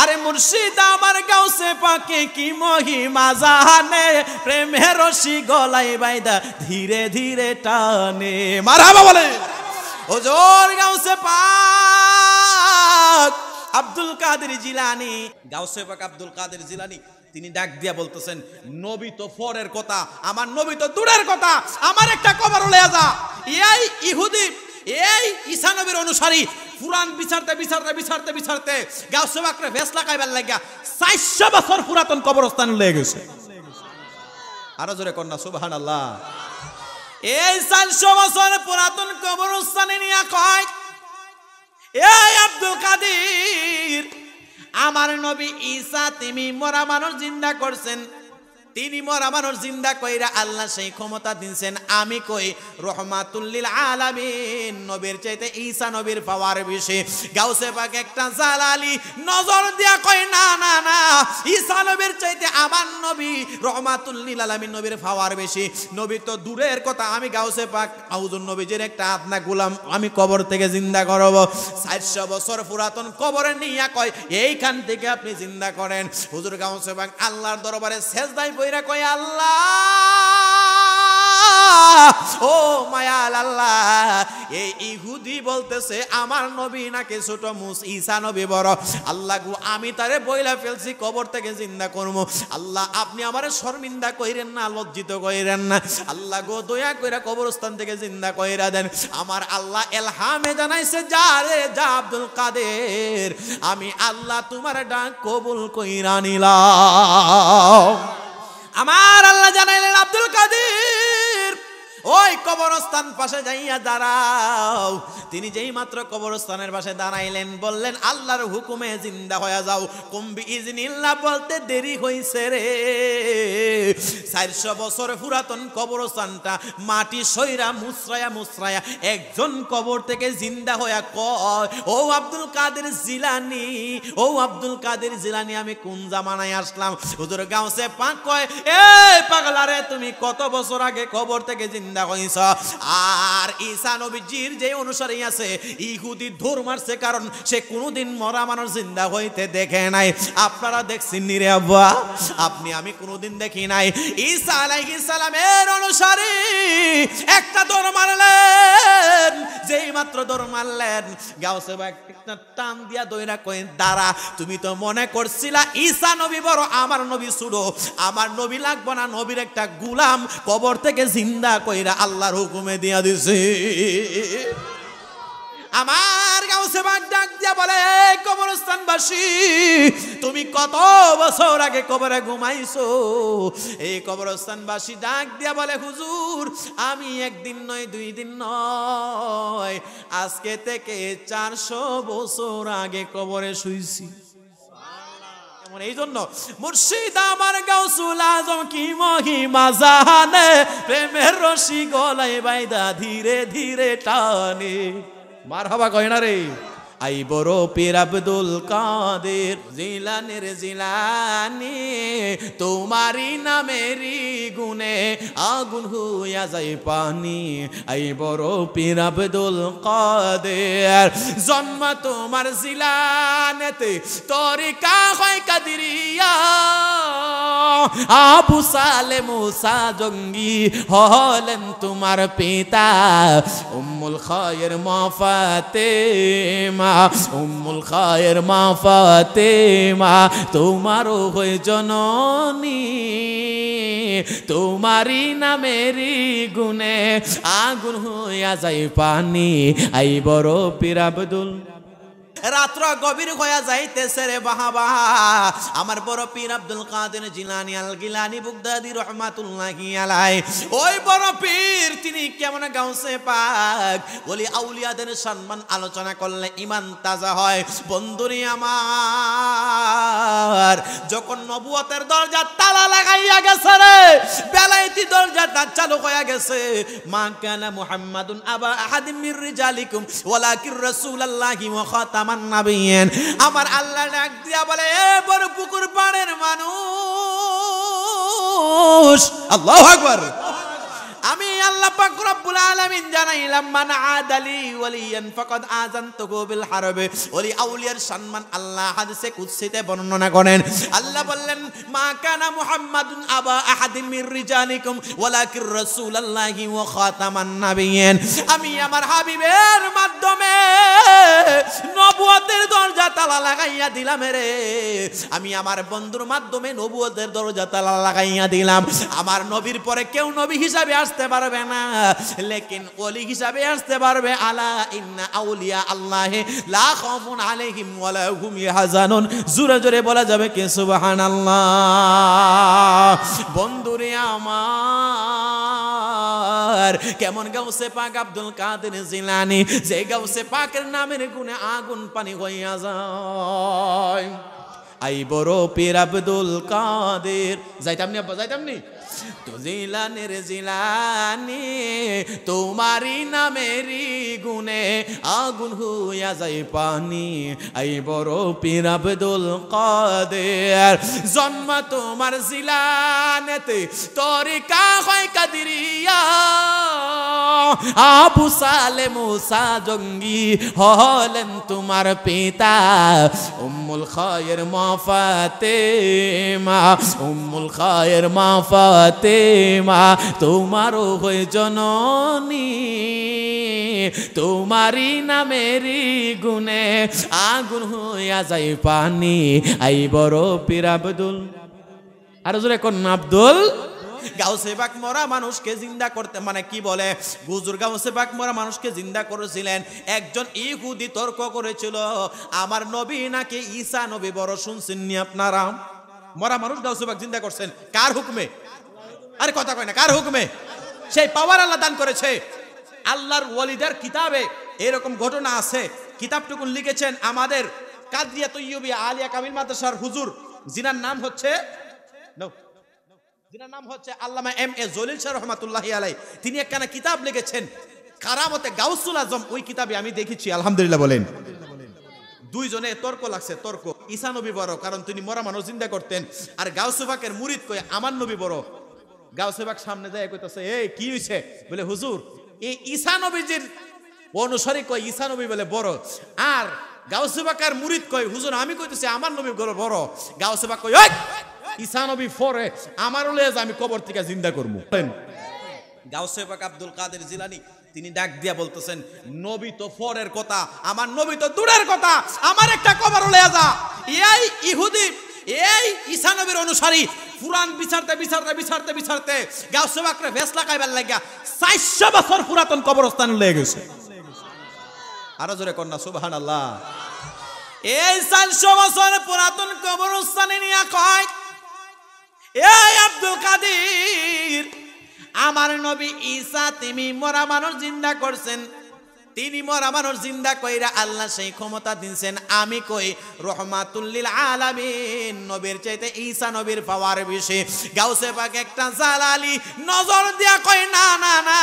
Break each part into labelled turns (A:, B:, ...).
A: আরে মুর্শিদ আমার গাউসে পাকে কি মহিমা জানে, প্রেমের রশি গলায় বাইদা ধীরে ধীরে টানে। মারহাবা বলে হুজুর গাউসে পাক আব্দুল কাদের জিলানী, গাউসে পাক আব্দুল কাদের জিলানী তিনি ডাক দিয়া বলতেছেন, নবী তো ফরের কথা, আমার নবী তো দূরের কথা, আমার একটা কবর লইয়া যা। এই ইহুদি, এই ঈসা নবীর অনুসারী পুরাণ বিচারতে বিচারতে বিচারতে বিচারতে গাউসে পাকরে ভেস লাগাইবার লাগিয়া 400 বছর পুরাতন কবরস্থান লয়ে গেছে। আরো জোরে কন্যা সুবহানাল্লাহ। এই 400 বছর পুরাতন কবরস্থানে নিয়া কয়, এই আব্দুল কাদের, আমার নবী ঈসা তিনি মরা মানুষ জিন্দা করছেন, তিনি মরা মানুষ জিন্দা কইরা আল্লাহ সেই ক্ষমতা দিয়েছেন। আমি কই রহমাতুল লিল আলামিন নবীর চাইতে ঈসা নবীর পাওয়ার বেশি। গাউসে পাক একটা জালালি নজর দিয়া কই, না না না, ঈসা নবীর চাইতে আমার নবী রহমাতুল লিল আলামিন নবীর পাওয়ার বেশি। নবী তো দূরের কথা, আমি গাউসে পাক আউযুন নবীজির একটা আপনা গোলাম আমি কবর থেকে জিন্দা করব। 400 বছর পুরাতন কবরে নিয়া কয়, এইখান থেকে আপনি জিন্দা করেন। হুজুর গাউসে পাক আল্লাহর দরবারে সেজদায় কইরা কয়, আল্লাহ ও মায়াল আল্লাহ, এই ইহুদি বলতেছে আমার নবী নাকি ছোট, ঈসা নবী বড়। আল্লাহ গো, আমি তারে বইলা ফেলছি কবর থেকে জিন্দা করবো। আল্লাহ আপনি আমারে শর্মিন্দা কইরেন না, লজ্জিত কইরেন না। আল্লাহ গো দয়া কইরা কবরস্থান থেকে জিন্দা কইরা দেন। আমার আল্লাহ এলহামে জানাইছে, যা রে যা আব্দুল কাদের, আমি আল্লাহ তোমার ডাক কবুল কইরা নিলাম। আমার আল্লাহ জানাইলেন, আব্দুল কাদের ওই কবরস্থান পাশে যাইয়া দাঁড়াও। তিনি যেই মাত্র কবরস্থানের পাশে দাঁড়াইলেন, বললেন আল্লাহর হুকুমে জিন্দা হয়ে যাও। কুম্বি ইজনিল্লাহ বলতে দেরি হইছে রে। 400 বছর পুরাতন কবরস্থানটা মাটি সইরা মুসরায়া মুসরায়া একজন কবর থেকে জিন্দা হইয়া কয়, ও আব্দুল কাদের জিলানী, ও আব্দুল কাদের জিলানী, আমি কোন জামানায় আসলাম? হুজুর গাউসে পাক কয়, এই পাগলা রে, তুমি কত বছর আগে কবর থেকে জিন্দা হইছ। আর ঈসা নবীজির যে অনুসারী আছে, ইহুদি ধর মারছে, কারণ সে কোনোদিন মরা মানুষ জিন্দা হইতে দেখে নাই। আপনারা দেখছেন নি রে আব্বা? আপনি আমি কোনোদিন দেখি নাই। ঈসা আলাইহিস সালামের অনুসারী একটা দৌড় মারলেন, যেই মাত্র দৌড় মারলেন, গাউসে পাক একটা টান দিয়া দইরা কই, দাঁড়া, তুমি তো মনে করছিলা ঈসা নবী বড়, আমার নবী ছোট, আমার নবী লাগবে না, নবীর একটা গোলাম কবর থেকে জিন্দা কইরা আল্লাহর হুকুমে দিয়া দিছে। আমার গাউসে পাক ডাক দিয়া বলে, কবরস্থানবাসী, তুমি কত বছর আগে কবরে ঘুমাইছো? এই কবরস্থানবাসী ডাক দিয়া বলে, হুজুর আমি একদিন নয়, 2 দিন নয়, আজকে থেকে 400 বছর আগে কবরে শুইছি। এই জন্য মুর্শিদ আমার গাউসুল আজম কি মহিমা জানে, প্রেমের রশি গলায় বাইদা ধীরে ধীরে টানে। মারহাবা কয় না রে। আই বড় পীর আব্দুল কাদের জিলানের জিলানি, তোমারি নামেরি গুনে আগুন হইয়া যায় পানি। আই বড় পীর আব্দুল কাদের, জন্ম তোমার জিলানেতে, তরিকা হয় কাদিরিয়া। আবু সালে মুসা জঙ্গি হলেন তোমার পিতা। উম্মুল খায়ের মা ফাতেমা, উম্মুল খায়ের মা ফাতেমা তোমারও হয়ে জননী। তোমারি নামেরি গুনে আগুন হইয়া যায় পানি। আই বড় পীর আব্দুল। রাত্র গভীর হইয়া যাইতেছে রে বাবা, আমার বড় পীর আব্দুল কাদের জিলানী আল গিলানী বুগদাদি রহমাতুল্লাহি আলাইহি, ওই বড় পীর তিনি কেমন গাউসে পাক বলি আউলিয়াদের সম্মান আলোচনা করলে ঈমান তাজা হয়। বন্ধুরি আমার, যখন নবুয়তের দরজা তালা লাগাইয়া গেছে রে, বেলায়েতি দরজাটা চালু হইয়া গেছে, মা কানা মুহাম্মাদুন আবা আহাদিম মির রিজালিকুম ওয়ালাকির রাসূলুল্লাহি ওয়া খাতামান নাবিয়্যিন। আমার আল্লাহ ডাক দিয়া বলে, এ বড় পুকুর পাড়ের মানুষ, আল্লাহু আকবার, আমি আল্লাহ পাক রব্বুল আলামিন জানাইলাম মান আদালি ওয়ালিয়ান ফাকাদ আযানতুহু বিল হারব। ওলি আউলিয়ার সম্মান আল্লাহ হাদিসে কুদসিতে বর্ণনা করেন। আল্লাহ বললেন মা কানা মুহাম্মাদুন আবা আহাদিন মির রিজালিকুম ওয়ালাকির রাসূলুল্লাহি ওয়া খাতামান নাবিয়্যিন। আমি আমার হাবিবের মাধ্যমে নবুয়তের দরজা তালা লাগাইয়া দিলাম রে। আমি আমার বন্ধুর মাধ্যমে নবুয়তের দরজা তালা লাগাইয়া দিলাম। আমার নবীর পরে কেউ নবী হিসাবে আসতে পারবে না, লেকিন ওলি হিসাবে আসতে পারবে। আলা ইন্না আউলিয়া আল্লাহি লা খাউফুন আলাইহিম ওয়া লা হুম ইয়াহজানুন। জোরে জোরে বলা যাবে কি সুবহানাল্লাহ। বন্ধুরে আমার, কেমন গাউসে পাক আব্দুল কাদের জিলানী, যে গাউসে পাকের নামের গুণে আগুন পানি হইয়া যায়। আই বড় পীর আব্দুল কাদের, যাইতামনি আব্বা যাইতামনি তো জিলানের জিলানি, তোমারি নামেরই গুণে আগুন হইয়া যায় পানি। আই বড় পীর আব্দুল কাদের, জন্ম তোমার জিলানেতে, তরিকা হয় কাদিরিয়া। আবু সালে মুসা জঙ্গি হলেন তোমার পিতা। উম্মুল খায়ের মা ফাতেমা, উম্মুল খায়ের মা ফাতেমা তোমারও হয়ে জননী। তোমারি নামেরই গুণে আগুন হইয়া যায় পানি। আই বড় পীর আব্দুল, আর জোরে কোন আব্দুল গাউসে পাক মরা মানুষকে জিন্দা করতে, মানে কি বলে হুজুর গাউসে পাক মরা মানুষকে জিন্দা করেছিলেন। একজন ইহুদি তর্ক করেছিল আমার নবী নাকি ঈসা নবী বড়। শুনছেন নি আপনারা? মরা মানুষ গাউসে পাক জিন্দা করছেন কার হুকুমে? আরে কথা কয় না, কার হুকুমে? সেই পাওয়ার আল্লাহ দান করেছে। আল্লাহর ওয়ালিদের কিতাবে এরকম ঘটনা আছে। কিতাবটুকু লিখেছেন আমাদের কাদরিয়া তৈয়বিয়া আলিয়া কামিল মাদ্রাসার হুজুর, যিনার নাম হচ্ছে আল্লামা এম এ জলিল শাহ রহমাতুল্লাহি আলাইহি। তিনি একখানা কিতাব লিখেছেন কারামতে গাউসুল আজম। ওই কিতাবে আমি দেখেছি, আলহামদুলিল্লাহ বলেন, দুইজনে তর্ক লাগছে। তর্ক ঈসা নবী বড়, কারণ তিনি মরা মানুষ জিন্দা করতেন। আর গাউসে পাকের মুরিদ কয় আমার নবী বড়। গাউসে পাক সামনে যায় কইতাছে এই কি হইছে? বলে হুজুর এই ঈসা নবীজির অনুসারী কয় ঈসা নবী বলে বড়। আর গাউসে পাকের মুরিদ কয় হুজুর আমি কইতেছি আমার নবী বড়। গাউসে পাক কয় ঈসা নবী ফরে আমারও লেজ আমি কবর থেকে জিন্দা করবো। গাউসে পাক আব্দুল কাদের জিলানী তিনি ডাক দিয়া বলতেছেন নবী তো ফরের কথা, আমার নবী তো দূরের কথা, আমার একটা কবর লয়ে যা। এই ইহুদি, এই ঈসা নবীর অনুসারী পুরাণ বিচারতে বিচারতে বিচারতে বিচারতে গাউসে পাকরে ভেস লাগাইবার লাগিয়া 400 বছর পুরাতন কবরস্থান লয়ে গেছে। আরো জোরে কন্যা সুবহানাল্লাহ। এই 400 বছর পুরাতন কবরস্থানে নিয়া কয় এই আব্দুল কাদের, আমার নবী ঈসা তিনি মরা মানুষ জিন্দা করছেন। তিনি মরা মানুষ জিন্দা কইরা আল্লাহ সেই ক্ষমতা দিয়েছেন। আমি কই রহমাতুল লিল আলামিন নবীর চাইতে ঈসা নবীর পাওয়ার বেশি। গাউসে পাক একটা জালালি নজর দিয়া কয় না না না,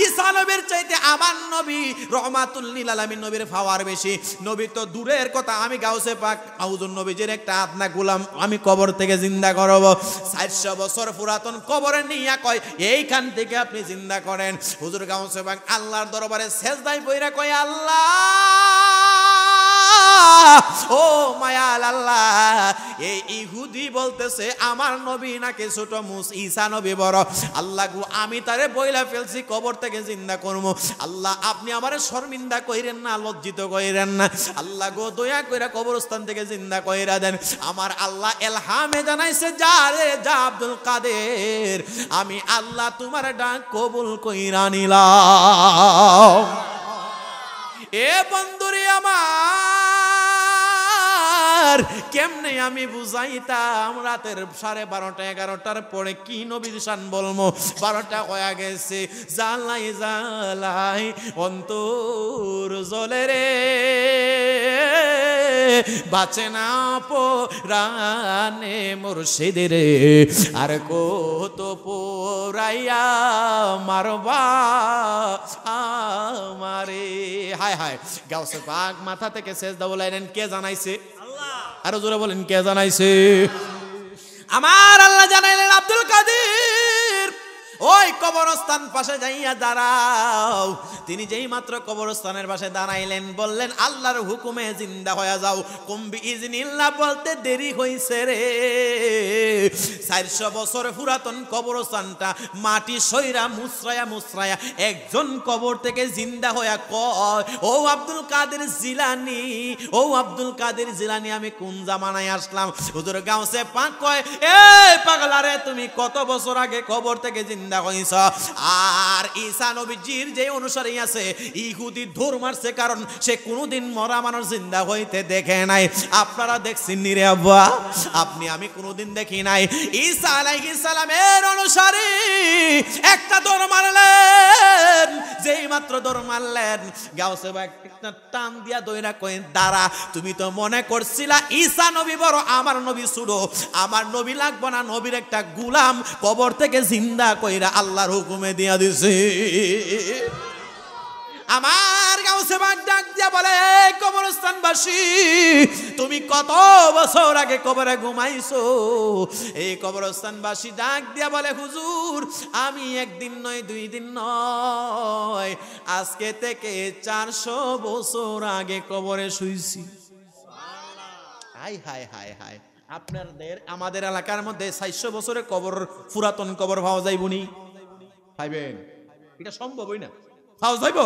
A: ঈসা নবীর চাইতে আমার নবী রহমাতুল লিল আলামিন নবীর পাওয়ার বেশি। নবী তো দূরের কথা, আমি গাউসে পাক আউযুন নবীজির একটা আপনা গোলাম আমি কবর থেকে জিন্দা করব। 400 বছর পুরাতন কবরে নিয়া কয় এইখান থেকে আপনি জিন্দা করেন। হুজুর গাউসে পাক আল্লাহর দরবারে সেজদায় কইরা কয় আল্লাহ ও মায়াল আল্লাহ, এই ইহুদি বলতেছে আমার নবী নাকি ছোট ঈসা নবী বড়। আল্লাহ গো আমি তারে বইলা ফেলছি কবর থেকে জিন্দা করবো। আল্লাহ আপনি আমারে শর্মিন্দা কইরেন না, লজ্জিত কইরেন না। আল্লাহ গো দয়া কইরা কবরস্থান থেকে জিন্দা কইরা দেন। আমার আল্লাহ এলহামে জানাইছে যা রে যা আব্দুল কাদের, আমি আল্লাহ তোমার ডাক কবুল কইরা নিলাম। এ বন্ধুরে আমার, কেমনে আমি বুঝাইতাম রাতের 12:30 11টার পরে কি নবীর শান বলবো। 12টা হয়ে গেছে, জ্বালাই জ্বালাই অন্তর জ্বলে রে, বাঁচে না পরানে মুর্শিদের, আর কত পোরাইয়া মারবা আমারে। হায় হায়, গাউসে পাক মাথা থেকে সেজদা বলাইলেন কে জানাইছে? আল্লাহ। আরো জোরে বলেন কে জানাইছে? আমার আল্লাহ জানাইলেন আব্দুল কাদের ওই কবরস্থান পাশে যাইয়া দাঁড়াও। তিনি যেই মাত্র কবরস্থানের পাশে দাঁড়াইলেন, বললেন আল্লাহর হুকুমে জিন্দা হয়ে যাও। কুম্বি ইজনিল্লাহ বলতে দেরি হইছে রে। 400 বছর পুরাতন কবরস্থানটা মাটি সইরা মুসরায়া একজন কবর থেকে জিন্দা হইয়া কয়, ও আব্দুল কাদের জিলানী, ও আব্দুল কাদের জিলানী, আমি কোন জামানায় আসলাম? হুজুর গাউসে পাক কয়, এই পাগলারে, তুমি কত বছর আগে কবর থেকে জিন্দা হইছ। আর ঈসা নবীজির যে অনুসারী আছে, ইহুদি ধর মারছে, কারণ সে কোনোদিন মরা মানুষ জিন্দা হইতে দেখে নাই। আপনারা দেখছেন নি রে আব্বা? আপনি আমি কোনোদিন দেখি নাই। ঈসা আলাইহিস সালামের অনুসারী একটা দৌড় মারলেন, যেই মাত্র দৌড় মারলেন, গাউসে বাগ একটা টান দিয়া দইরা কই, দাঁড়া, তুমি তো মনে করছিলা ঈসা নবী বড়, আমার নবী ছোট, আমার নবী লাগবে না, নবীর একটা গোলাম কবর থেকে জিন্দা কইরা আল্লাহর হুকুমে দিয়া দিছে। আমার গাউসে বাগ ডাক দিয়া বলে, এই কবরস্থানবাসী, তুমি কত বছর আগে কবরে ঘুমাইছো? এই কবরস্থানবাসী ডাক দিয়া বলে, হুজুর, আমি একদিন নয়, 2 দিন নয়, আজকে থেকে 400 বছর আগে কবরে শুইছি। হাই হাই হাই হাই, আপনাদের আমাদের এলাকার মধ্যে 400 বছরের কবর, পুরাতন কবর পাওয়া যাইবনি? পাইবেন? এটা সম্ভবই না, পাওয়া যাইব?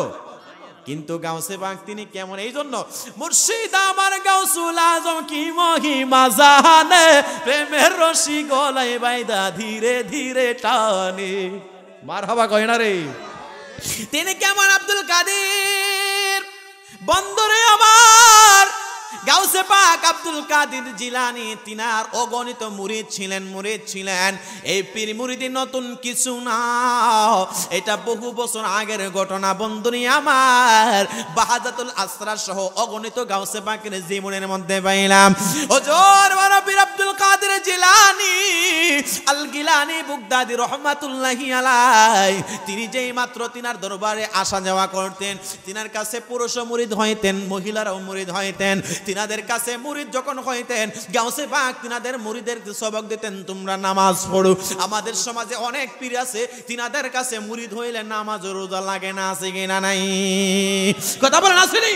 A: কিন্তু গাউসে পাক তিনি কেমন, এই জন্য মুর্শিদ আমার গাউসুল আজম কি মহিমা জানে, প্রেমের রশি গলায় বাইদা ধীরে ধীরে টানে। মারহাবা কয় না রে? তিনি কেমন আব্দুল কাদের বন্দরে আমার গাউসে পাক আব্দুল কাদের জিলানী, তিনার অগণিত মুরিদ ছিলেন। এই পীর মুরিদি নতুন কিছু না, এটা বহু বছর আগের ঘটনা। বন্ধুনি আমার, বাহাদাতুল আসরার সহ অগণিত গাউসে পাকের জীবনের মধ্যে পাইলাম। হুজুর বড় পীর আব্দুল কাদের জিলানী আল গিলানী বুগদাদি রহমাতুল্লাহি আলাইহি, তিনি যেই মাত্র তিনার দরবারে আসা যাওয়া করতেন, তিনার কাছে পুরুষ মুরিদ হইতেন, মহিলারাও মুরিদ হইতেন। তিনাদের কাছে মুরিদ যখন হইতেন, গাউসে পাক তিনাদের মুরিদের সবক দিতেন, তোমরা নামাজ পড়ো। আমাদের সমাজে অনেক পীর আছে, তিনাদের কাছে মুরিদ হইলে নামাজ রোজা লাগে না, আছে কিনা নাই? কথা বলেন, আসেনি?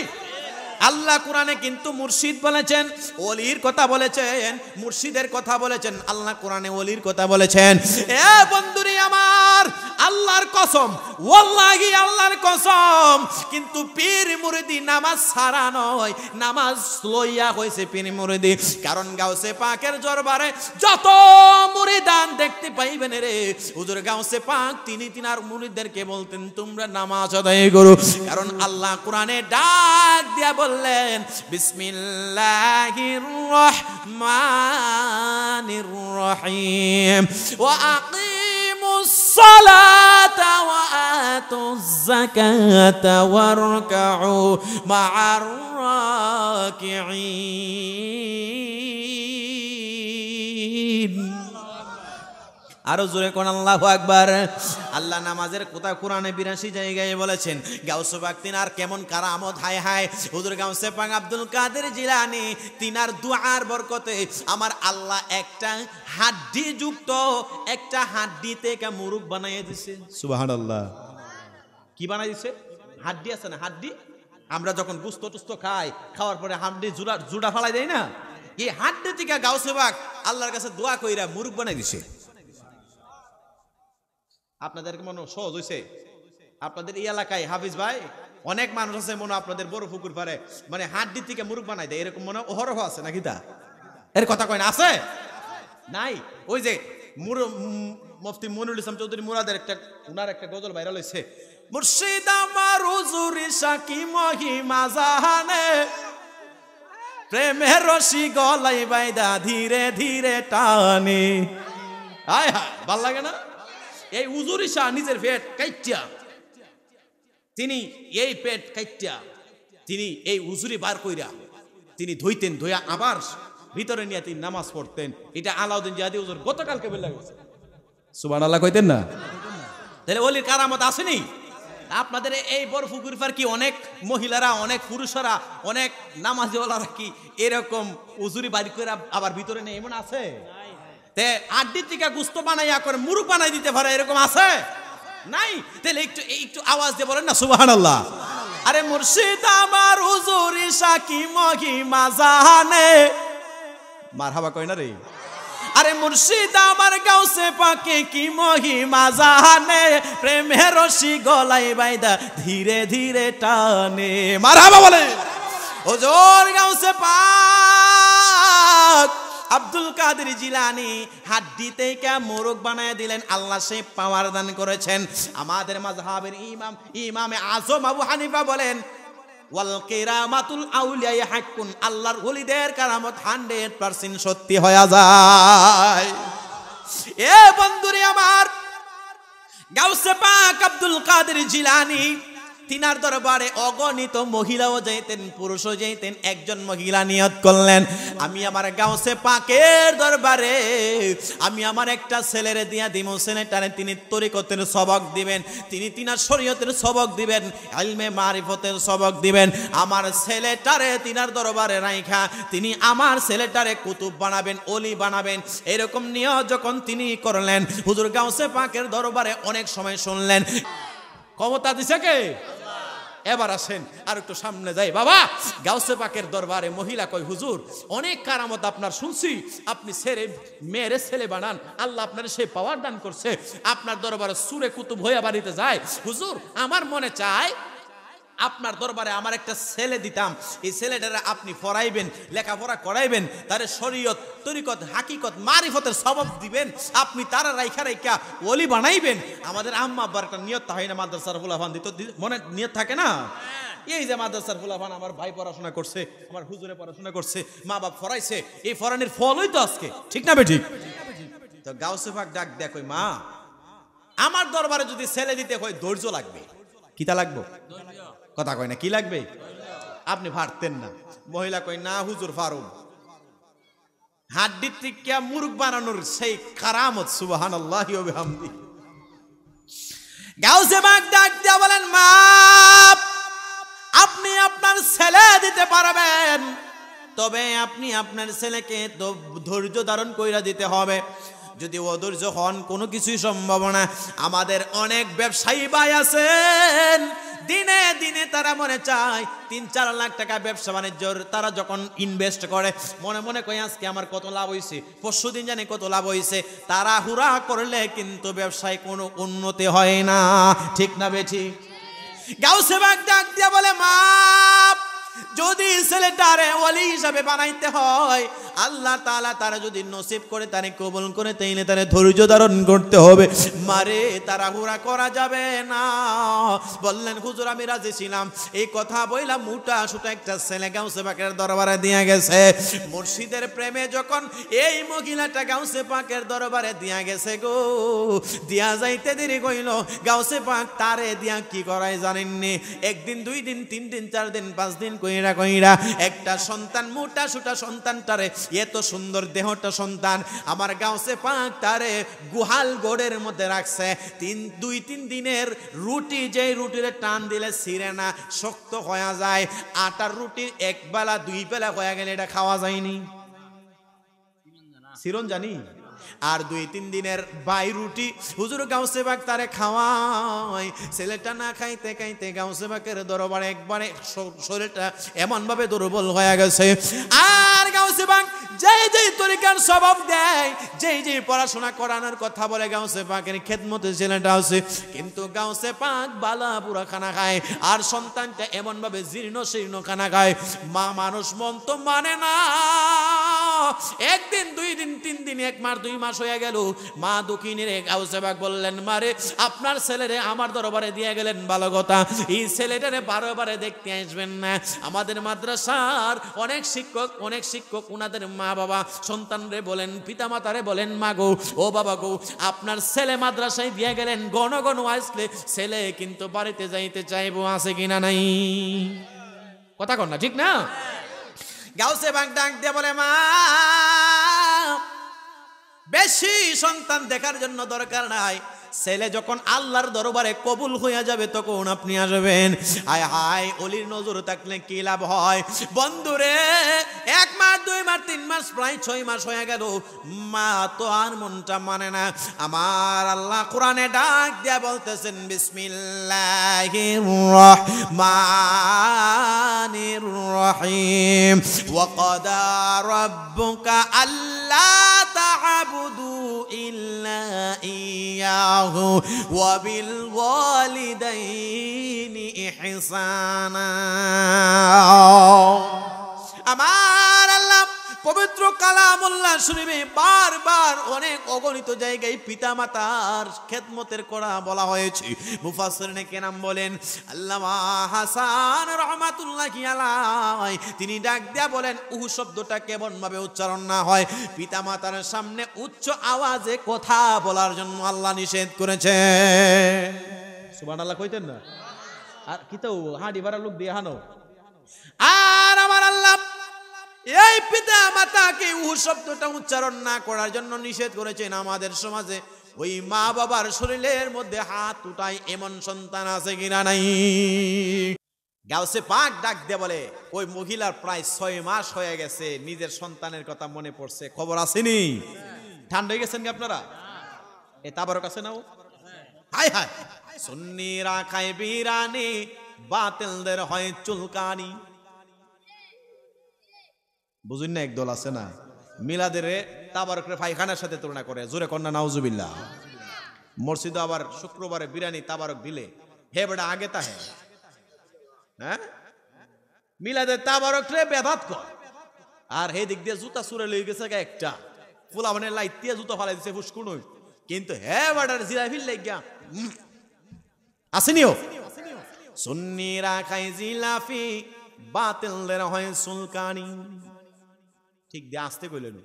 A: আল্লাহ কোরআনে কিন্তু মুর্শিদ বলেছেন, ওলির কথা বলেছেন, মুর্শিদের কথা বলেছেন। আল্লাহ কোরআনে ওলির কথা বলেছেন। এ বন্ধুরি আমার, আল্লাহর কসম, ওয়াল্লাহি আল্লাহর কসম, কিন্তু পীর মুরিদি নামাজ ছাড়া নয়, নামাজ লইয়া হয়েছে পীর মুরিদি। কারণ গাউসে পাকের দরবারে যত মুরিদান দেখতে পাইবেন রে, হুজুর গাউসে পাক তিনি তিনার মুরিদদেরকে বলতেন, তোমরা নামাজ আদায় করো। কারণ আল্লাহ কোরআনে ডাক দিয়া বললেন, বিসমিল্লাহির রহমানির রহিম, ওয়া আকিমুস সালাতা ওয়া আতুজ যাকাতা ওয়ারকাউ মা'আর রাকিঈন। আরো জোরে কোন আল্লাহু আকবার। আল্লাহ নামাজের কথা কোরআনে 82 জায়গায় বলেছেন। গাউসে পাক তিনার কেমন কারামত, হায় হায়। হুজুর গাউসে পাক আব্দুল কাদের জিলানী তিনার দুআর বরকতে আমার আল্লাহ একটা হাড্ডি যুক্ত একটা হাড্ডিতে একটা মুরগ বানাইয়া দিয়েছে। সুবহানাল্লাহ। কি বানাই দিয়েছে? হাড্ডি আছে না, হাড্ডি আমরা যখন গোশত টুস্ত খাই, খাওয়ার পরে হাড্ডি জুড়া ফালাই দেয় না, এই হাড্ডি থেকে গাউসে পাক আল্লাহর কাছে দোয়া কইরা মুরগ বানাই দিয়েছে। আপনাদের মনে সহজ হয়েছে? আপনাদের এই এলাকায় হাফিজ ভাই অনেক মানুষ আছে মনে আপনাদের বড় পুকুর পারে মানে হাড্ডি থেকে মুরগ বানাই দেয়, এরকম মনে অহরহ আছে নাকি? তা এর কথা কয় না, আছে নাই? ওই যে মুফতি মনিরুল ইসলাম চৌধুরী মুরাদের উনার একটা গজল ভাইরাল হয়েছে, মুর্শিদ আমার হুজুরি সাকি মহিমা জানে, প্রেমের রশি গলাই বাইদা ধীরে ধীরে টানে। হায় হায়, ভাল লাগে না? এই হুজুরি শাহ নিজের পেট কাইটিয়া, তিনি এই পেট কাইটিয়া তিনি এই হুজুরি বার কইরা তিনি ধুইতেন, ধুইয়া আবার ভিতরে নিয়ে তিনি নামাজ পড়তেন। এটা আলাউদ্দিন জিহাদি হুজুর গতকালকে বেলা গেছে। সুবহানাল্লাহ কইতেন না? তাহলে ওলির কারামত আসেনি? আপনাদের এই বড় পুকুর পার কি অনেক মহিলারা, অনেক পুরুষরা, অনেক নামাজিওয়ালারা কি এরকম হুজুরি বাড়ি করে আবার ভিতরে নেই, এমন আছে? তে আড্ডি থেকে গুস্ত বানাইয়া করে মুরগ বানাই দিতে পারে, এরকম আছে নাই? তাহলে একটু আওয়াজ দিয়ে বলেন না সুবহানাল্লাহ। আরে মুর্শিদ আমার হুজুর সাকি মহিমা জানে, মারহাবা কই না রে। আরে মুর্শিদ আমার গাউসে পাকে কি মহিমা জানে, প্রেমের রশি গলায় বাইদা ধীরে ধীরে টানে, মারহাবা বলে। হুজুর গাউসে পাক আব্দুল কাদের জিলানী হাড্ডি থেকে মোরগ বানায় দিলেন, আল্লাহ সে পাওয়ার দান করেছেন। আমাদের মাযহাবের ইমামে আযম আবু হানিফা বলেন, ওয়াল কিরামাতুল আউলিয়া হাক্কুন, আল্লাহর ওলিদের কারামত 100% সত্যি হয়ে যায়। এ বন্ধুরে আমার, গাউসে পাক আব্দুল কাদের জিলানী তিনার দরবারে অগণিত মহিলাও যাইতেন, পুরুষও যাইতেন। একজন মহিলা নিয়ত করলেন, আমি আমার গাউসে পাকের দরবারে আমি আমার একটা ছেলেরে দিয়া দিব, ছেলেটারে তিনি তরিকতের সবক দিবেন, তিনি তিনার শরীয়তের সবক দিবেন, ইলমে মারিফতের সবক দিবেন। আমার ছেলেটারে তিনার দরবারে রাইখা তিনি আমার ছেলেটারে কুতুব বানাবেন, ওলি বানাবেন। এরকম নিয়ত যখন তিনি করলেন, হুজুর গাউসে পাকের দরবারে অনেক সময় শুনলেন। ক্ষমতা দিছে কে? এবার আসেন আর একটু সামনে যাই। বাবা, গাউসে পাকের দরবারে মহিলা কই, হুজুর অনেক কারামত আপনার শুনছি, আপনি ছেলে মেয়েরে ছেলে বানান, আল্লাহ আপনার সেই পাওয়ার দান করছে, আপনার দরবারে সুরে কুতুব হইয়া বাড়িতে যায়। হুজুর আমার মনে চায় আপনার দরবারে আমার একটা ছেলে দিতাম, এই ছেলেটারে আপনি পড়াইবেন, লেখাপড়া করাইবেন, তারে শরীয়ত তরিকত হাকিকত মারিফতের সবক দিবেন, আপনি তারা রাইখা রাইখা ওলি বানাইবেন। আমাদের আম্মা আব্বার একটা নিয়ত হয় না, মাদ্রাসার ফুলাফান দিত, মনে নিয়ত থাকে না? এই যে মাদ্রাসার ফুলাফান, আমার ভাই পড়াশোনা করছে, আমার হুজুরে পড়াশোনা করছে, মা বাপ পড়াইছে, এই ফরানির ফলই তো আজকে, ঠিক না বেঠিক? তো গাউসে পাক ডাক দেখ, কই মা, আমার দরবারে যদি ছেলে দিতে হয় ধৈর্য লাগবে। কিতা লাগবে? কথা কয় না, কি লাগবে? আপনি পারতেন না। মহিলা কই, না হুজুর ফারুক, হাড্ডি থেকে মুরগ বানানোর সেই কারামত, সুবহানাল্লাহি ওয়া বিহামদিহি। গাউসে পাক ডাক দিয়া বলেন, মা আপনি আপনার ছেলে দিতে পারবেন, তবে আপনি আপনার ছেলেকে তো ধৈর্য ধারণ কইরা দিতে হবে। যদি অধৈর্য হন কোনো কিছুই সম্ভব না। আমাদের অনেক ব্যবসায়ী ভাই আছেন, দিনে দিনে তারা মনে চায় 3-4 লাখ টাকা ব্যবসা বাণিজ্যর তারা যখন ইনভেস্ট করে, মনে মনে কয় আজকে আমার কত লাভ হয়েছে, পরশু দিন জানি কত লাভ হয়েছে। তারা হুরা করলে কিন্তু ব্যবসায় কোনো উন্নতি হয় না, ঠিক না বেঠি? গাউসে পাক ডাক দিয়া বলে, মা যদি ছেলেটারে ওলি হিসাবে বানাইতে হয়, আল্লাহ তাআলা তারা যদি নসিব করে, তারে কবুল করে, তাইলে তারে ধৈর্য ধারণ করতে হবে, মারে তাড়াহুড়া করা যাবে না। বললেন, হুজুর আমি রাজি ছিলাম। এই কথা বইলা মোটা সোটা একটা ছেলে গাউসে পাকের দরবারে দিয়া গেছে। মুর্শিদের প্রেমে যখন এই মহিলাটা গাউসে পাকের দরবারে দিয়া গেছে গো, দিয়া যাইতে দেরি কইল, গাউসে পাক তারে দিয়া কি করায় জানেননি? 1 দিন 2 দিন 3 দিন 4 দিন 5 দিন কইরা কইরা একটা সন্তান, মোটা সোটা সন্তানটারে, এত সুন্দর দেহটা সন্তান, আমার গাউসে পাক তারে গুহাল গোড়ের মধ্যে রাখছে। 2-3 দিনের রুটি, যে রুটিরে টান দিলে ছিঁড়ে না, শক্ত হয়ে যায়। আটার রুটি 1 বেলা 2 বেলা হয়ে গেলে এটা খাওয়া যায়নি, চিরন জানি। আর 2-3 দিনের বাই রুটি হুজুর গাউসে পাক তারে খাওয়ায়। ছেলেটা না খাইতে খাইতে গাউসে পাকের দরবারে একবারে শরীরটা এমন ভাবে দুর্বল হয়ে গেছে। আর গাউসে পাক যেই যেই তরিকার সবব দেয়, যেই যেই পড়াশোনা করানোর কথা বলে, গাউসে পাকের খেদমতে ছেলেটা আছে, কিন্তু গাউসে পাক বালা পুরা খানা খায়। আর সন্তানটা এমন ভাবে জীর্ণ শীর্ণ খানা খায়, মা মানুষ মন তো মানে না। 1 দিন 2 দিন 3 দিন 1 মাস 2 মাস হয়ে গেল, মা দুঃখিনী রে গাউসে পাক বললেন, মারে আপনার ছেলেরে আমার দরবারে দিয়ে গেলেন, ভালো কথা, এই ছেলেটারে বারে দেখতে আসবেন না। আমাদের মাদ্রাসার অনেক শিক্ষক ওনাদের মা বাবা সন্তানরে বলেন, পিতা মাতারে বলেন, মা গো, ও বাবা গো, আপনার ছেলে মাদ্রাসায় দিয়ে গেলেন, ঘন ঘন আসলে ছেলে কিন্তু বাড়িতে যাইতে চাইবো, আছে কিনা নাই? কথা কন না, ঠিক না? গাউসে পাক ডাক দিয়ে বলে, মা বেশি সন্তান দেখার জন্য দরকার নাই, ছেলে যখন আল্লাহর দরবারে কবুল হয়ে যাবে তখন আপনি আসবেন। হায় হায়, অলির নজর থাকলে কি লাভ হয় বন্ধুরে? 1 মাস 2 মাস 3 মাস প্রায় 6 মাস হয়ে গেল, মা তো আর মনটা মানে না। আমার আল্লাহ কোরআনে ডাক দিয়া বলতেছেন, বিসমিল্লাহির রহমানির রহিম, ওয়া ক্বাদা রাব্বুকা আল্লা তা'বুদু ইল্লা ইয়াহু ওয়া বিল ওয়ালিদাইনি ইহসানা। আমার আল্লাহ পবিত্র কালামুল্লাহ শরীফে বারবার অনেক অগণিত জায়গায় পিতামাতার খেদমতের করা বলা হয়েছে। মুফাসসিরিনে কেরাম বলেন, আল্লামা হাসান রাহমাতুল্লাহি আলাইহি তিনি ডাক দিয়া বলেন, উহু শব্দটা কেমন ভাবে উচ্চারণ না হয়, পিতামাতার সামনে উচ্চ আওয়াজে কথা বলার জন্য আল্লাহ নিষেধ করেছে। সুবহানাল্লাহ কইতেন না? আর কি তো হাঁড়ি ভাড়া লোক দিয়ে হানো। আর আমার আল্লাহ এই পিতা মাতাকে উহু শব্দটা উচ্চারণ না করার জন্য নিষেধ করেছেন। আমাদের সমাজে ওই মা বাবার শরীরের মধ্যে হাত উঠায় এমন সন্তান আছে কিনা নাই? গাউসে পাক ডাক দিয়ে বলে, ওই মহিলার প্রায় 6 মাস হয়ে গেছে, নিজের সন্তানের কথা মনে পড়ছে, খবর আসেনি? ঠান্ডা হয়ে গেছেন কি আপনারা? এ তাবারক আছে না? হায় হায়, সুন্নিরা খায় বিরানি, বাতিলদের হয় চুলকানি। বুঝুন না, একদল আছে না মিলাদের তাবারকের পায়খানার সাথে তুলনা করে, জোরে কন্যা নাউজুবিল্লাহ। মসজিদে আবার শুক্রবারে বিরিয়ানি তাবারক দিলে হে বেটা আগে তা হ্যাঁ, মিলাদের তাবারক রে বেদাত কর। আর হে দিক দিয়ে জুতা সুরে লই গেছে একটা ফুলা মানে লাইট দিয়ে জুতা ফালাই দিছে ফুসকুন, কিন্তু হে বেটার জিলাফিল লাগিয়া আসেনিও। সুন্নিরা খায় জিলাফি, বাতিলদের হয় চুলকানি। ঠিক দিয়ে আসতে কইলেন।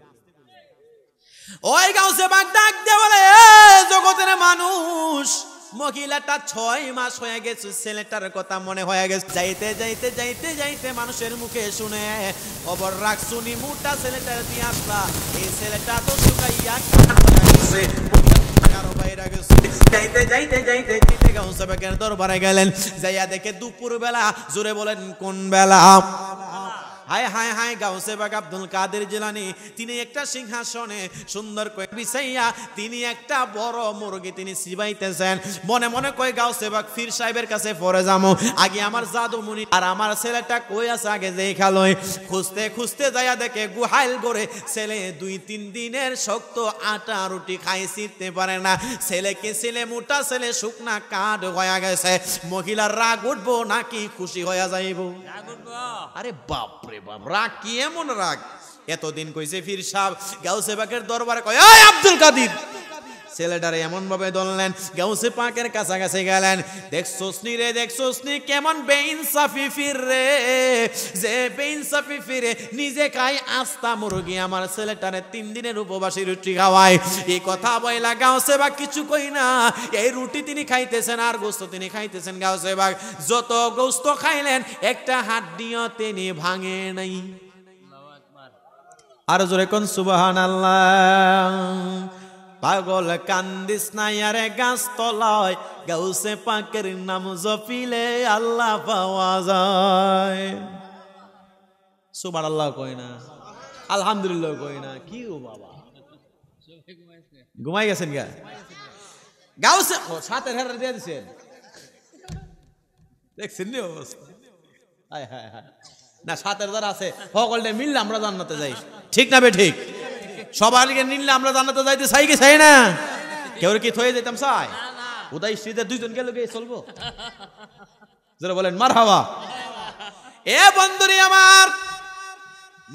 A: ওই গাউসে পাক ডাক দিয়ে বলে, জগতের মানুষ, মহিলাটা 6 মাস হয়ে গেছে, ছেলেটার কথা মনে হয়ে গেছে। যাইতে যাইতে যাইতে যাইতে মানুষের মুখে শুনে খবর রাখ, শুনি মোটা ছেলেটার দিয়ে আসলা, এই ছেলেটা তো শুকাইয়া গেছে। যাইতে যাইতে যাইতে যাইতে গাউসে পাকের দরবারে গেলেন, যাইয়া দেখে দুপুর বেলা। জোরে বলেন কোন বেলা? হায় হায় হায়, গাউসে পাক আব্দুল কাদের জিলানী তিনি একটা সিংহাসনে সুন্দর করে বিছাইয়া তিনি একটা বড় মুরগি তিনি সিবাইতেছেন। মনে মনে কই গাউসে পাক পীর সাহেবের কাছে পরে যামু, আগে আমার জাদু মুনি আর আমার ছেলেটা কই আছে আগে যেই খালই। খুঁজতে খুঁজতে যাইয়া দেখে গুহাইল করে ছেলে 2-3 দিনের শক্ত আটা রুটি খাই ছিঁড়তে পারে না। ছেলেকে ছেলে মোটা, ছেলে শুকনা কাঠ হয়ে গেছে। মহিলার রাগ উঠবো নাকি খুশি হয়ে যাইব? আরে বাপরে বাপ, রাগ কি এমন রাগ? এতদিন কইছে পীর সাহেব, গাউসে পাকের দরবারে কয়, এই আব্দুল কাদের, ছেলেটারে এমন ভাবে ধরলেন। গাউসে পাকের কাছাকাছি গেলেন, দেখছস নি রে, দেখছস নি কেমন বেইনসাফি ফির রে, যে বেইনসাফি ফিরে নিজে খায় আস্তা মুরগি, আমার ছেলেটারে 3 দিনের উপবাসী রুটি খাওয়ায়। এই কথা বইলা গাউসে পাক কিছু কই না, এই রুটি তিনি খাইতেছেন আর গোস্ত তিনি খাইতেছেন। গাউসে পাক যত গোস্ত খাইলেন একটা হাড্ডিও তিনি ভাঙে নাই। আর জোরে কোন সুবহানাল্লাহ। পাগল কান্দিস না আরে গাছ তলায়, গাউসে পাকের নাম জপিলে আল্লাহ পাওয়া যায়। সুবহানাল্লাহ কই না, আলহামদুলিল্লাহ কই না, কি ও বাবা ঘুমাই গেছেন গা? গাউসে সাথে হেরা দিয়ে দিছেন, দেখছেন নি অবস্থা? হায় হায় হায়, না সাথের যারা আছে সকলটা মিললে আমরা জান্নাতে যাই, ঠিক না বে ঠিক? সবাইকে নিলে আমরা জান্নাতে যাইতে চাই কি চাই না? কেউ কি থয়ে যেতাম চাই? উদয় স্ত্রীতে 2 জন গেলে গিয়ে চলবো? যারা বলেন মারহাবা। এ বন্ধুরি আমার,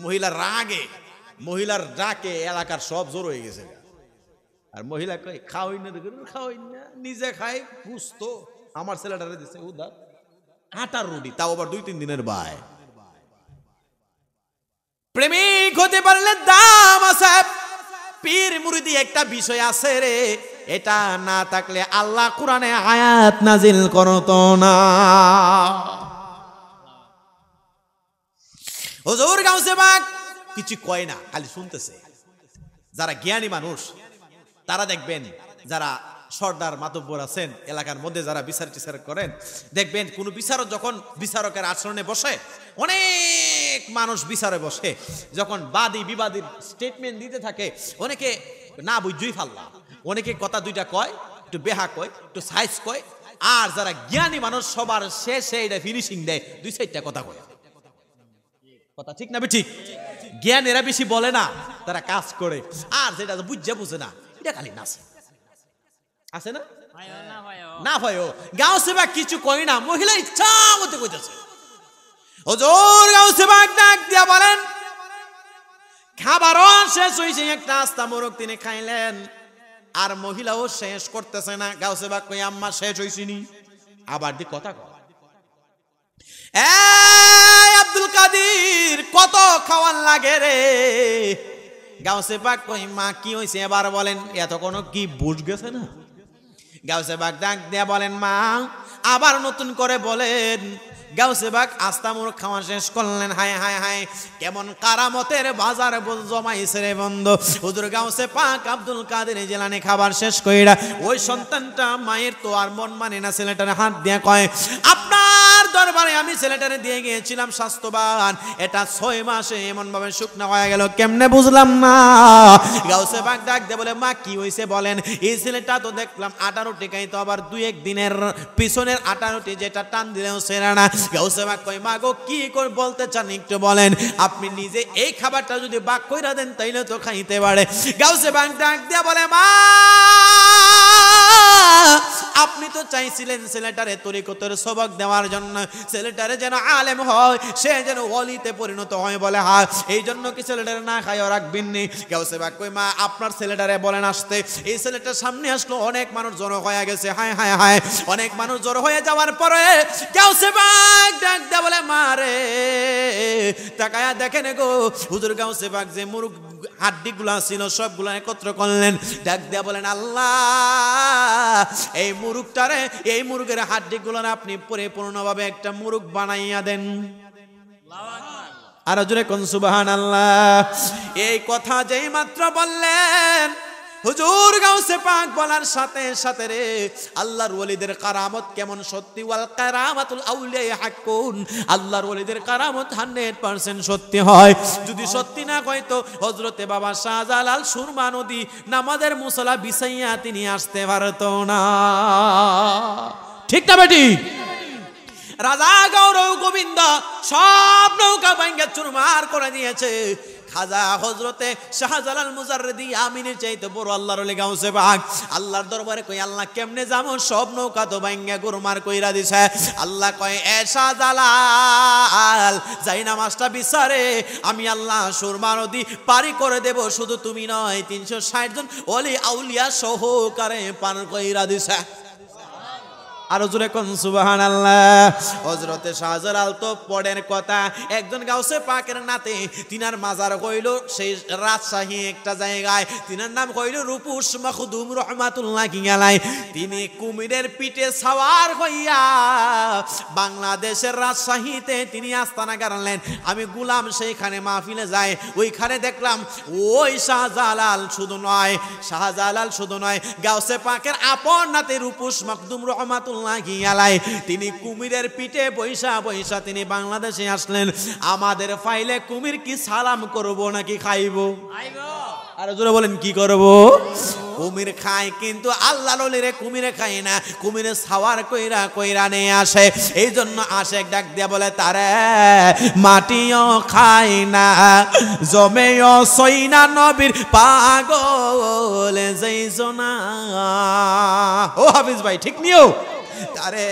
A: মহিলার রাগে, মহিলার ডাকে এলাকার সব জোর হয়ে গেছে। আর মহিলা কই খাওয়াই না, খাওয়াই না, নিজে খাই বুঝতো। আমার ছেলেটারে দিছে উদার আটার রুটি, তাও আবার 2-3 দিনের বাই। প্রেমিক হতে পারলে দাম আছে, পীর মুরিদি একটা বিষয় আছে রে, এটা না থাকলে আল্লাহ কোরআনে আয়াত নাজিল করতো না। হুজুর গাউসে পাক কিছু কয় না, খালি শুনতেছে। যারা জ্ঞানী মানুষ তারা দেখবেন, যারা সর্দার মাতব্বর আছেন এলাকার মধ্যে যারা বিচার টিচার করেন, দেখবেন কোন বিচারক যখন বিচারকের আসনে বসে, অনেক মানুষ বিচারে বসে, যখন বাদী বিবাদীর স্টেটমেন্ট দিতে থাকে, অনেকে না বুঝুই ফাল্লা, অনেকে কথা দুইটা কয়, একটু বেহা কয়, একটু সাইজ কয়, আর যারা জ্ঞানী মানুষ সবার শেষে এটা ফিনিশিং দেয়, দুই চারটা কথা কয়। কথা ঠিক না ঠিক? জ্ঞানীরা বেশি বলে না, তারা কাজ করে, আর যেটা বুঝে না এটা খালি নাচে। আছে না? না ভাইও গাঁও সেবা কিছু কই না, মহিলা ইচ্ছা মতো কইতেছে। হুজুর গাঁও সেবা ডাক দিয়া বলেন, খাবারও শেষ হইছে, একটা আস্তা মোরগ তিনি খাইলেন, আর মহিলাও শেষ করতেছে না। গাঁও সেবা কই আম্মা শেষ হইছিনি, আবার দি কথা কয়, এই আব্দুল কাদের কত খাওয়ার লাগে রে? গাউসে পাক কই মা কি হইছে এবার বলেন, এত কোনো কি বুঝ গেছে না? গাউসে পাক ডাক দিয়া বলেন, মা আবার নতুন করে বলেন। গাউসে পাক আস্তা মোরগ খাওয়া শেষ করলেন। হায় হায় হায়, কেমন কারামতের বাজার জমাইছে রে বন্ধু। হুজুর গাউসে পাক আব্দুল কাদের জিলানী খাবার শেষ কইরা, ওই সন্তানটা মায়ের তো আর মন মানে না, ছেলেটার হাত দিয়া কয়, আপনার দরবারে আমি ছেলেটারে দিয়ে গিয়েছিলাম স্বাস্থ্যবান, এটা 6 মাসে এমন ভাবে শুকনা হয়ে গেল, কেমনে বুঝলাম না। গাউসে পাক ডাক দিয়ে বলে, মা কি হইছে বলেন? এই ছেলেটা তো দেখলাম 18 টিকাই তো আবার 2-1 দিনের পিছনের 18টি যেটা টান দিলেও সেরা না। গাউসে পাক কই, মা গো কি করে বলতে চান একটু বলেন, আপনি নিজে এই খাবারটা যদি বাক কইরা দেন তাইলে তো খাইতে পারে। গাউসে পাক ডাক দিয়ে বলে, মা আপনি তো চাইছিলেন ছেলেটারে তরিকতের সবক দেওয়ার জন্য, ছেলেটারে যেন আলেম হয়, সে যেন ওলিতে পরিণত হয়, বলে হ্যাঁ, এই জন্য কি ছেলেটারে না খাইও রাখবেননি? গাউসে পাক কই, মা আপনার ছেলেটারে বলেন আসতে। এই ছেলেটার সামনে আসলো, অনেক মানুষ জড়ো হয়ে গেছে। হায় হায় হায়, অনেক মানুষ জড়ো হয়ে যাওয়ার পরে গাউসে পাক ডাক দেয়া বলে, মা রে তাকায়া দেখেন গো। হুজুর গাউসে পাক যে মুরগ হাড্ডিগুলা ছিল সবগুলো একত্র করলেন, ডাক দেয়া বলেন, আল্লাহ এই মুরগটারে, এই মুরগের হাড্ডিগুলো আপনি পরিপূর্ণভাবে একটা মুরগ বানাইয়া দেন। আর জোরে কোন সুবহানাল্লাহ। এই কথা যেই মাত্র বললেন, হুজুর গাউসে পাক বলার সাথে সাথে রে আল্লাহর ওলিদের কারামত কেমন সত্যি, ওয়াল কারামাতুল আউলিয়া হাক্কুন, আল্লাহর ওলিদের কারামত 100% সত্যি হয়। যদি সত্যি না হয় তো হযরতে বাবা শাহজালাল সুরমা নদী নামাজের মুসলা বিছাইয়া তিনি আসতে পারতো না। ঠিক না বেটি? রাজা গৌরব গোবিন্দ সব নৌকা ভাঙ্গা চুরমার করে দিয়েছে। খাজা হযরতে শাহজালাল মুজাররিদি আমিনের চাইতে বড় আল্লাহর ওলি গাউসে পাক আল্লাহর দরবারে কই, আল্লাহ কেমনে যাবো, সব নৌকা তো ভাঙ্গা গুরমার কইরা দিছে। আল্লাহ কয়, এ শাহজালাল যাই নামাজটা বিচারে, আমি আল্লাহ সুরমা নদী পারি করে দেব, শুধু তুমি নয় 360 জন ওলি আউলিয়া সহকারে পার কইরা দিছে। আর জোরে কোন সুবহানাল্লাহ। হযরতে শাহজালাল তো পরের কথা, একজন গাউসে পাকের নাতে, তিনার মাজার কইল সেই রাজশাহী একটা জায়গায়, তিনার নাম কইল রূপুস মাখদুম রহমাতুল্লাহি আলাইহি। তিনি কুমিরের পিঠে সওয়ার হইয়া বাংলাদেশের রাজশাহীতে তিনি আস্তানা গাড়লেন। আমি গুলাম সেইখানে মাহফিলে যাই, ওইখানে দেখলাম ওই শাহজালাল শুধু নয়, শাহজালাল শুধু নয়, গাউসে পাকের আপন নাতে রূপুস মাখদুম রহমাতুল্লাহি আলাইহি, তিনি কুমিরের পিঠে বৈশা বৈশা তিনি বাংলাদেশে আসলেন। আমাদের ফাইলে কুমির কি সালাম করব নাকি খাইব? আর জোরে বলেন কি করব? কুমির খায়, কিন্তু আল্লাহর ওলিরে কুমিরে খায় না, কুমিরে সাওয়ার কইরা কইরা নিয়ে আসে। এই জন্য আশেক ডাক দিয়া বলে, তারে মাটিও খায় না, জমেও সই না, নবীর পাগল যেইজনা। ও হাফিজ ভাই ঠিক নিও, তারে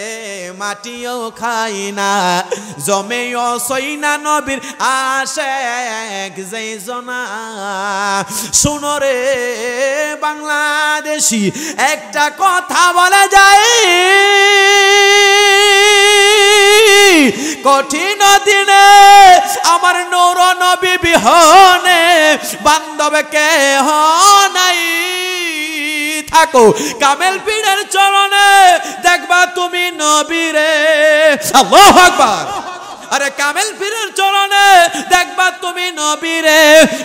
A: মাটিও খাই না, জমেও সই না, নবীর আশেক যেইজনা। শুনো রে বাংলাদেশি, একটা কথা বলা যায়, কঠিন দিনে আমার নূর নবী বিহনে বান্ধবে কেহ নাই। থাকো কামেল পীরের চরণে, দেখবা তুমি নবীরে। আল্লাহু আকবার, আরে কামেল পীরের চরণে দেখবা তুমি নবীরে,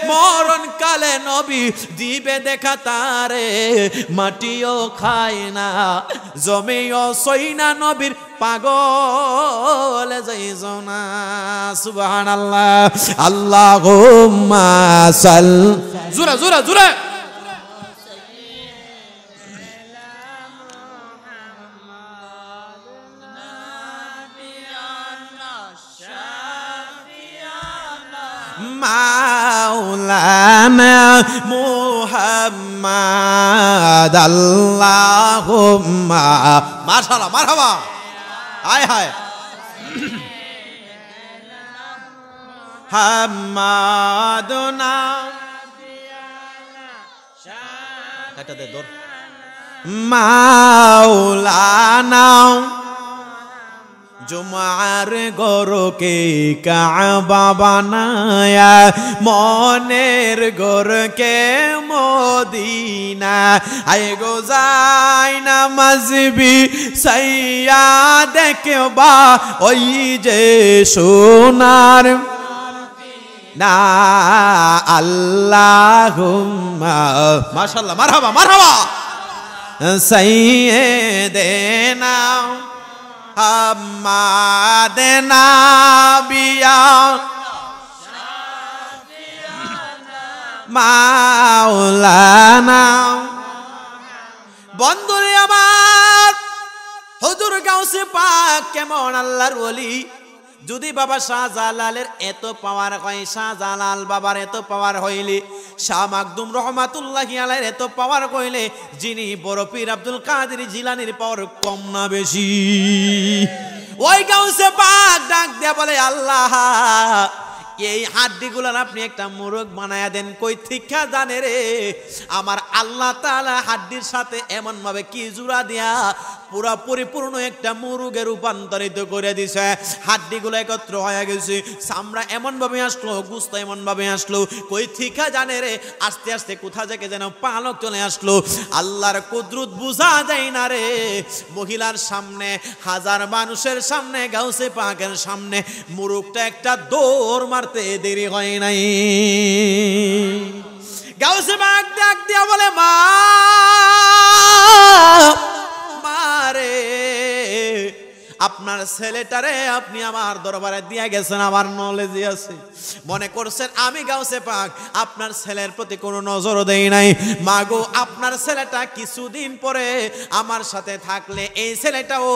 A: মরণ কালে নবী দিবে দেখা তারে, মাটিও খায় না জমিও সই না নবীর পাগল যাইছো না। সুবহানাল্লাহ, আল্লাহুম্মা সাল, জোরে জোরে জোরে। মাওলানা মুহাম্মদ আল্লাহুম্মা, মাশাআল্লাহ, মারহাবা, হায় হায়, হাম্মাদুনা, এটা দে দর, মাওলানা জুমার গরকে কাবা বানায়া, মনের গরকে মদিনা, আয় গো যাই নামাজবি সাইয়া দেখবা ওই যে সোনার না। আল্লাহুম্মা, মাশাআল্লাহ, মারহাবা মারহাবা, সাইয়্যিদেনা হাম্মাদেনা বিয়া মাওলানা। বন্ধুরে আমার, হুজুর গাউসে পাক কেমন আল্লাহর ওলি। যদি বাবা শাহজালালের এত পাওয়ার হয়, শাহজালাল বাবার এত পাওয়ার হইলে, শাহ মাকদুম রহমাতুল্লাহি আলাইহির এত পাওয়ার কইলে, যিনি বড় পীর আব্দুল কাদের জিলানীর পাওয়ার কম না বেশি? ওই গাউসে পাক ডাক দেয়া বলে, আল্লাহ এই হাড্ডিগুলার আপনি একটা মুরগ বানায়া দেন। কই থিকা জানে রে, আমার আল্লাহ তাআলা হাড্ডির সাথে এমন ভাবে কি জোড়া দিয়া পুরা পরিপূর্ণ একটা মুরগে রূপান্তরিত করে দিছে। হাড্ডিগুলো একত্র হয়ে গেছে, চামড়া এমন ভাবে আসলো, গোস্ত এমন ভাবে আসলো, কই থিকা জানে রে। আস্তে আস্তে কোথা থেকে যেন পালক চলে আসলো। আল্লাহর কুদরত বুঝা যায় না রে। মহিলার সামনে, হাজার মানুষের সামনে, গাউসে পাকের সামনে মুরগটা একটা দৌড় মারতে দেরি হয় নাই। গাউসে পাক ডাক দিয়া বলে, মা মারে, আপনার ছেলেটারে আপনি আমার দরবারে দিয়ে গেছেন, আমার নলেজে আছে, মনে করছেন আমি গাউসে পাক আপনার ছেলের প্রতি কোনো নজর দেই নাই। মাগো, আপনার ছেলেটা কিছুদিন পরে আমার সাথে থাকলে এই ছেলেটাও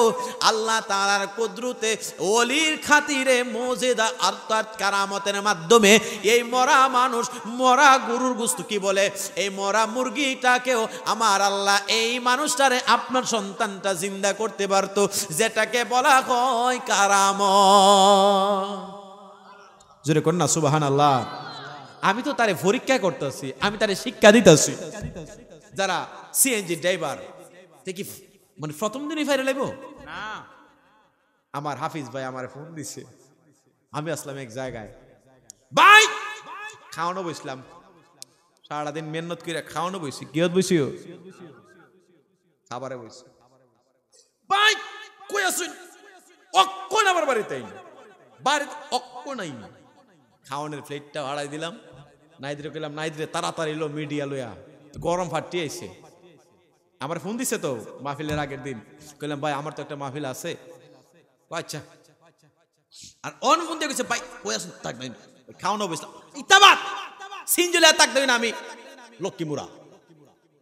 A: আল্লাহ তাআলার কুদরতে ওলির খাতিরে মুজিজা অর্থাৎ কারামতের মাধ্যমে এই মরা মানুষ, মরা গরুর গোশত কি বলে, এই মরা মুরগিটাকেও আমার আল্লাহ এই মানুষটারে আপনার সন্তানটা জিন্দা করতে পারতো, যেটাকে বলা হয় কারামত। জোরে কর না সুবহানাল্লাহ। আমি তো তারে পরীক্ষা করতেছি, আমি তারে শিক্ষা দিতেছি। যারা সিএনজি ড্রাইভার কি মানে প্রথম দিনই ফাইরে লাগবো না? আমার হাফিজ ভাই আমার ফোন দিছে, আমি আসলাম এক জায়গায়, ভাই খাওয়ানো বসলাম, সারাদিন মেহনত করে খাওয়ানো বসি, কিয়ত বসিও খাবারে বসি, ভাই কই আসুন, অক্ষণ আমার বাড়িতে বাড়িতে অক্ষ নাই। খাওয়ানোর প্লেটটা হারাই দিলাম, নাইদরে কইলাম, নাইদরে তাড়াতাড়ি লো মিডিয়া লইয়া, গরম ফাটি আইছে। আমার ফোন দিছে তো মাহফিলের আগের দিন, কইলাম ভাই আমার তো একটা মাহফিল আছে। আচ্ছা, আর অন ফোন দিয়ে কইছে, ভাই কই আসুন, তাক নাই খাওয়ানো বসলাম, ইতাবাত সিনজুলিয়া তাক দেই না, আমি লক্ষ্মীমুরা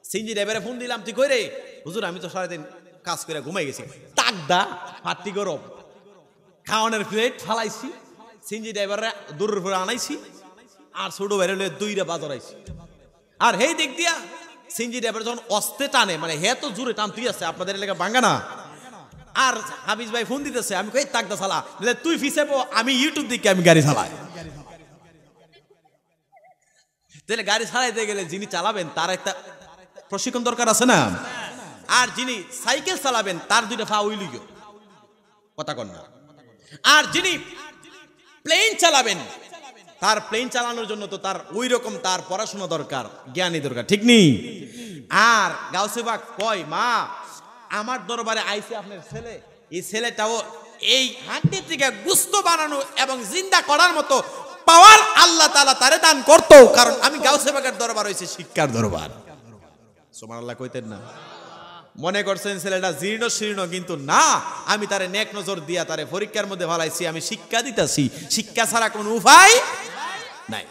A: সিনজি ড্রাইভারে ফোন দিলাম, তুই কই রে? হুজুর আমি তো সারাদিন কাজ করে ঘুমাই গেছি। তাক দা ফাটি গরম, খাওয়ানোর প্লেট ফালাইছি, সিনজি ড্রাইভাররা দূরের উপরে আনাইছি, আর ছোট বাইরে দুইটা বাজার আইছি। আর হেই দিক দিয়া সিনজি ড্রাইভার যখন অস্তে টানে, মানে হে তো জোরে টানতে আছে, আপনাদের এলাকা ভাঙ্গা না। আর হাফিজ ভাই ফোন দিতেছে, আমি কই তাকদা চালা, তুই ফিসেবো, আমি ইউটিউব দিকে আমি গাড়ি চালাই। তাহলে গাড়ি চালাইতে গেলে যিনি চালাবেন তার একটা প্রশিক্ষণ দরকার আছে না? আর যিনি সাইকেল চালাবেন তার দুইটা পা উইলি গো, কথা কন না। আর যিনি প্লেন চালাবেন, তার প্লেন চালানোর জন্য তো তার ওই রকম তার পড়াশোনা দরকার, জ্ঞানী দরকার, ঠিক নেই? আর গাউসে পাক কয়, মা আমার দরবারে আইছে আপনার ছেলে, এই ছেলেটাও এই হাড্ডি থেকে গোশত বানানো এবং জিন্দা করার মতো পাওয়ার আল্লাহ তাআলা তারে দান করতো, কারণ আমি গাউসে পাকের দরবার হইছে শিক্ষার দরবার। সুবহানাল্লাহ কইতেন না? মনে করছেন ছেলেটা জীর্ণ শীর্ণ, কিন্তু না, আমি তারে নেক নজর দিয়া তারে পরীক্ষার মধ্যে ভালাইছি, আমি শিক্ষা দিতেছি, শিক্ষা ছাড়া কোনো উপায় নাই।